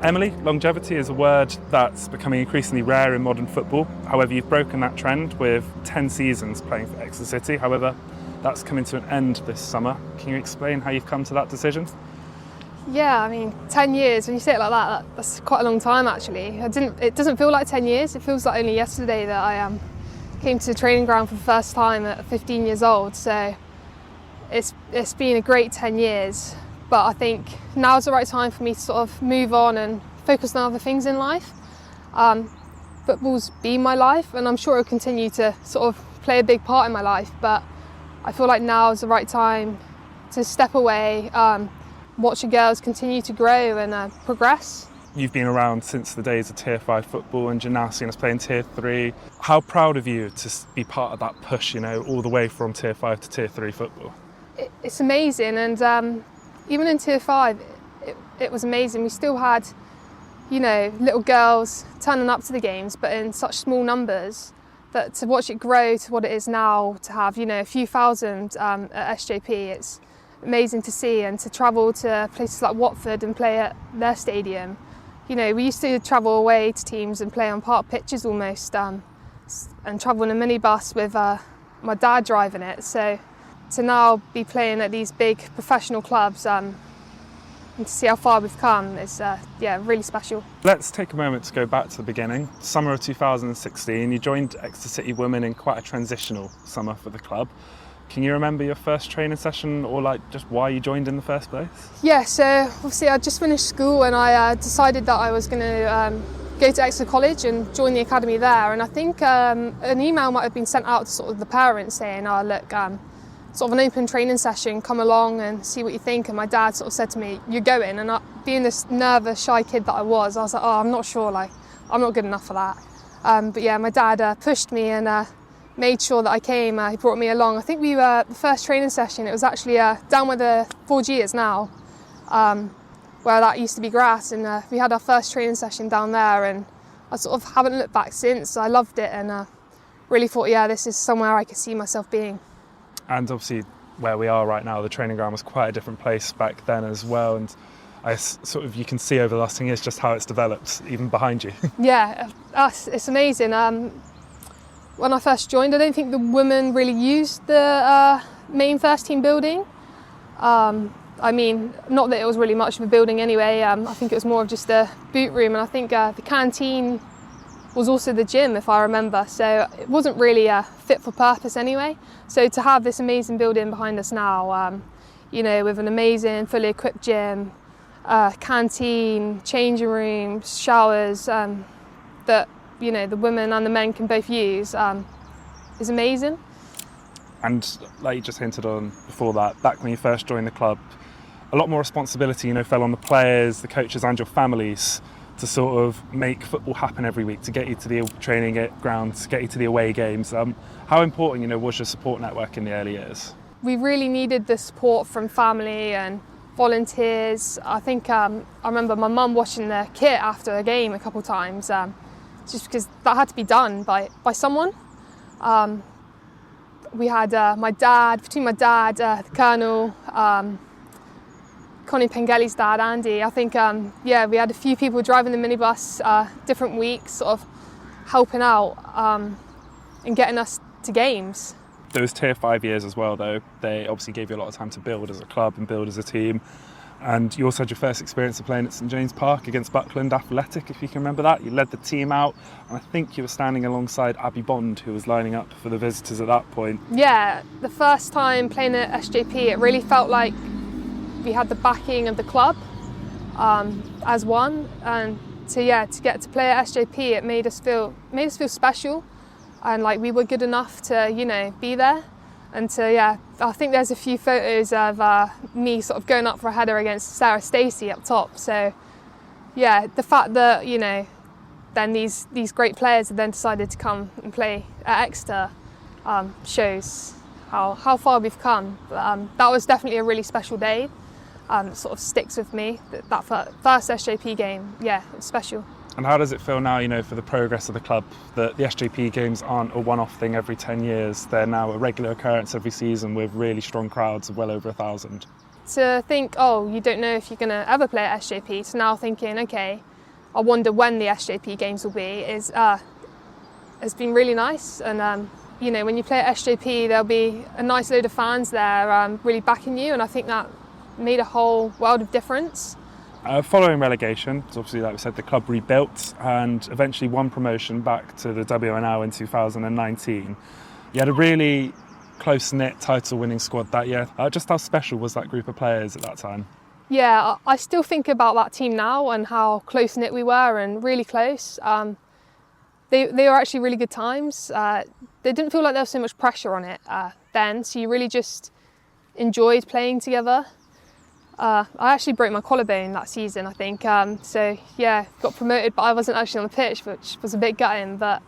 Emily, longevity is a word that's becoming increasingly rare in modern football. However, you've broken that trend with 10 seasons playing for Exeter City. However, that's coming to an end this summer. Can you explain how you've come to that decision? Yeah, I mean, 10 years, when you say it like that, that's quite a long time actually. It doesn't feel like 10 years, it feels like only yesterday that I came to the training ground for the first time at 15 years old. So it's been a great 10 years. But I think now's the right time for me to sort of move on and focus on other things in life. Football's been my life, and I'm sure it'll continue to sort of play a big part in my life. But I feel like now is the right time to step away, watch the girls continue to grow and progress. You've been around since the days of Tier 5 football, and you're now seeing us play in Tier 3. How proud of you to be part of that push, all the way from Tier 5 to Tier 3 football? It's amazing, and even in Tier 5, it was amazing. We still had, little girls turning up to the games, but in such small numbers that to watch it grow to what it is now, to have, a few thousand at SJP, it's amazing to see. And to travel to places like Watford and play at their stadium. We used to travel away to teams and play on park pitches almost, and travel in a minibus with my dad driving it. So to now be playing at these big professional clubs and to see how far we've come is really special. Let's take a moment to go back to the beginning. Summer of 2016, you joined Exeter City Women in quite a transitional summer for the club. Can you remember your first training session, or just why you joined in the first place? Yeah, so obviously I just finished school and I decided that I was going to go to Exeter College and join the academy there. And I think an email might have been sent out to sort of the parents saying, sort of an open training session, come along and see what you think. And my dad sort of said to me, you're going. And being this nervous, shy kid that I was like, I'm not sure, I'm not good enough for that. But yeah, my dad pushed me and made sure that I came. He brought me along. I think the first training session, it was actually down where the 4G is now, where that used to be grass. And we had our first training session down there, and I sort of haven't looked back since. I loved it and really thought, this is somewhere I could see myself being. And obviously where we are right now, the training ground was quite a different place back then as well. And you can see over the last 10 years just how it's developed, even behind you. Yeah, it's amazing. When I first joined, I don't think the women really used the main first team building. Not that it was really much of a building anyway. I think it was more of just a boot room, and I think the canteen was also the gym, if I remember. So it wasn't really fit for purpose anyway. So to have this amazing building behind us now, with an amazing, fully equipped gym, canteen, changing rooms, showers, that the women and the men can both use, is amazing. And like you just hinted on before that, back when you first joined the club, a lot more responsibility, fell on the players, the coaches and your families to sort of make football happen every week, to get you to the training ground, to get you to the away games. How important, was your support network in the early years? We really needed the support from family and volunteers. I think I remember my mum washing the kit after a game a couple of times, just because that had to be done by someone. We had my dad, the Colonel, Connie Pengelly's dad, Andy. I think, we had a few people driving the minibus different weeks, sort of helping out and getting us to games. Those Tier 5 years as well, though, they obviously gave you a lot of time to build as a club and build as a team. And you also had your first experience of playing at St James Park against Buckland Athletic, if you can remember that. You led the team out, and I think you were standing alongside Abby Bond, who was lining up for the visitors at that point. Yeah, the first time playing at SJP, it really felt like we had the backing of the club as one, and to get to play at SJP, it made us feel special, and like we were good enough to be there. And I think there's a few photos of me sort of going up for a header against Sarah Stacey up top. So the fact that then these great players have then decided to come and play at Exeter shows how far we've come. That was definitely a really special day. It sort of sticks with me, that first SJP game, it's special. And how does it feel now, for the progress of the club, that the SJP games aren't a one-off thing every 10 years, they're now a regular occurrence every season with really strong crowds of well over 1,000? To think, you don't know if you're going to ever play at SJP, to now thinking, okay, I wonder when the SJP games will be, has been really nice. And you know, when you play at SJP, there'll be a nice load of fans there really backing you, and I think that made a whole world of difference. Following relegation, so obviously, like we said, the club rebuilt and eventually won promotion back to the WNL in 2019. You had a really close-knit title-winning squad that year. Just how special was that group of players at that time? Yeah, I still think about that team now and how close-knit we were, and really close. They were actually really good times. They didn't feel like there was so much pressure on it then, so you really just enjoyed playing together. I actually broke my collarbone that season, I think. So yeah, got promoted, but I wasn't actually on the pitch, which was a bit gutting. But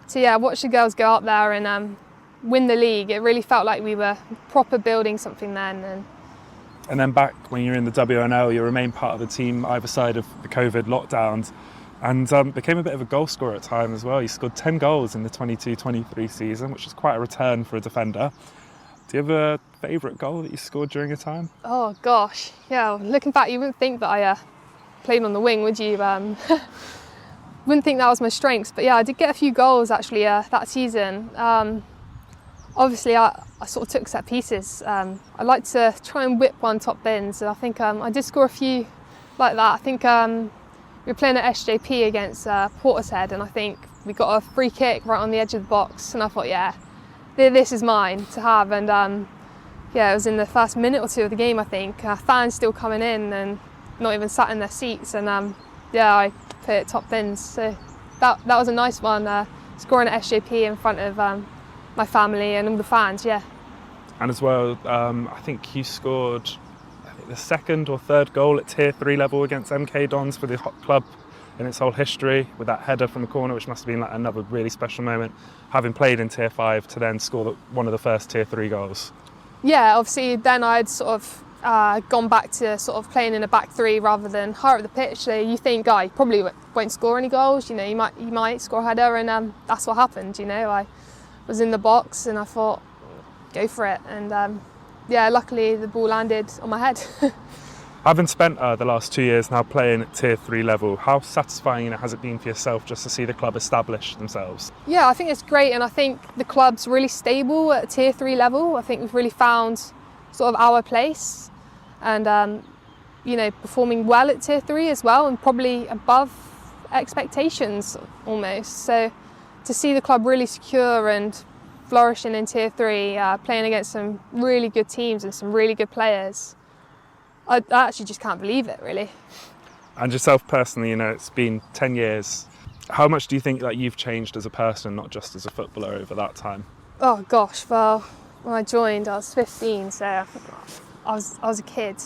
so yeah, watch the girls go up there and win the league. It really felt like we were proper building something then. And then back when you were in the WNL, you remained part of the team either side of the COVID lockdowns, and became a bit of a goal scorer at time as well. You scored 10 goals in the 22-23 season, which is quite a return for a defender. Do you have a favourite goal that you scored during your time? Oh gosh, yeah. Looking back, you wouldn't think that I played on the wing, would you? Wouldn't think that was my strengths, but yeah, I did get a few goals actually that season. Obviously, I sort of took set pieces. I like to try and whip one top bins, and I think I did score a few like that. I think we were playing at SJP against Portishead, and I think we got a free kick right on the edge of the box, and I thought, yeah, this is mine to have. And yeah, it was in the first minute or two of the game, I think. Fans still coming in and not even sat in their seats, and yeah, I put it top bins. So that was a nice one, scoring at SJP in front of my family and all the fans, yeah. And as well, I think you scored the second or third goal at Tier 3 level against MK Dons for the club in its whole history, with that header from the corner, which must have been like another really special moment, having played in Tier 5 to then score one of the first Tier 3 goals. Yeah, obviously then I'd sort of gone back to sort of playing in a back three rather than higher up the pitch. So you think, you probably won't score any goals, you know, you might score a header, and that's what happened, you know. I was in the box and I thought, go for it, and yeah, luckily the ball landed on my head. Having spent the last 2 years now playing at Tier 3 level, how satisfying has it been for yourself just to see the club establish themselves? Yeah, I think it's great, and I think the club's really stable at Tier 3 level. I think we've really found sort of our place, and you know, performing well at Tier 3 as well, and probably above expectations almost. So to see the club really secure and flourishing in Tier 3, playing against some really good teams and some really good players, I actually just can't believe it, really. And yourself personally, you know, it's been 10 years. How much do you think that you've changed as a person, not just as a footballer, over that time? Oh gosh, well, when I joined I was 15, so I was a kid.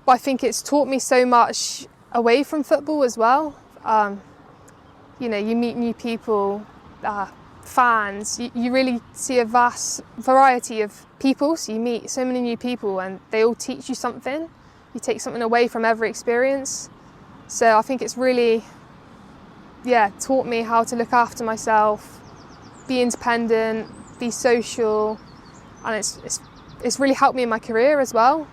But I think it's taught me so much away from football as well. You know, you meet new people, fans, you really see a vast variety of people, so you meet so many new people and they all teach you something. You take something away from every experience. So I think it's really, yeah, taught me how to look after myself, be independent, be social, and it's really helped me in my career as well.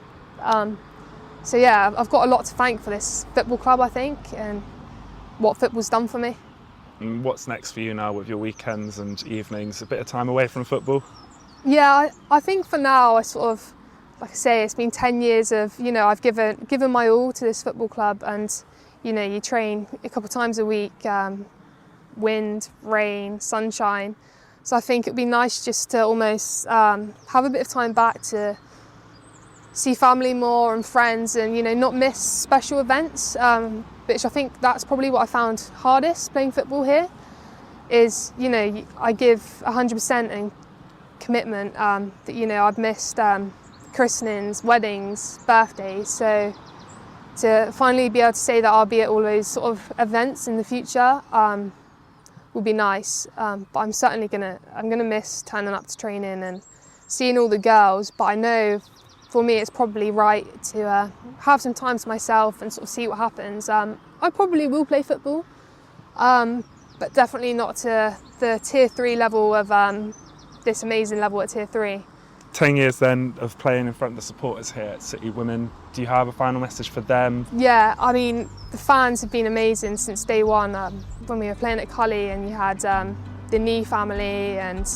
So yeah, I've got a lot to thank for this football club, I think, and what football's done for me. And what's next for you now with your weekends and evenings? A bit of time away from football? Yeah, I think for now I sort of, like I say, it's been 10 years of, you know, I've given my all to this football club, and, you know, you train a couple of times a week, wind, rain, sunshine. So I think it'd be nice just to almost have a bit of time back to see family more and friends, and, you know, not miss special events, which I think that's probably what I found hardest playing football here, is, you know, I give 100% and commitment, that, you know, I've missed christenings, weddings, birthdays, so to finally be able to say that I'll be at all those sort of events in the future would be nice. But I'm certainly gonna miss turning up to training and seeing all the girls, but I know for me it's probably right to have some time to myself and sort of see what happens. I probably will play football, but definitely not to the Tier 3 level of this amazing level at Tier 3. 10 years then of playing in front of the supporters here at City Women, do you have a final message for them? Yeah, I mean, the fans have been amazing since day one. When we were playing at Cully and you had the Nee family and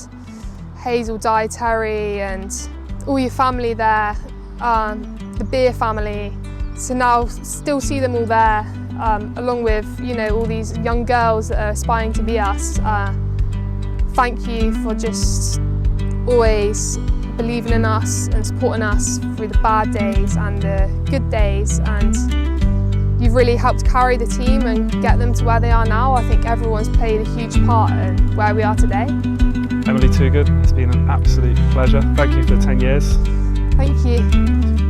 Hazel, Di, Terry and all your family there, the Beer family. So now still see them all there, along with, you know, all these young girls that are aspiring to be us. Thank you for just always believing in us and supporting us through the bad days and the good days, and you've really helped carry the team and get them to where they are now. I think everyone's played a huge part in where we are today. Emily Toogood, it's been an absolute pleasure. Thank you for 10 years. Thank you.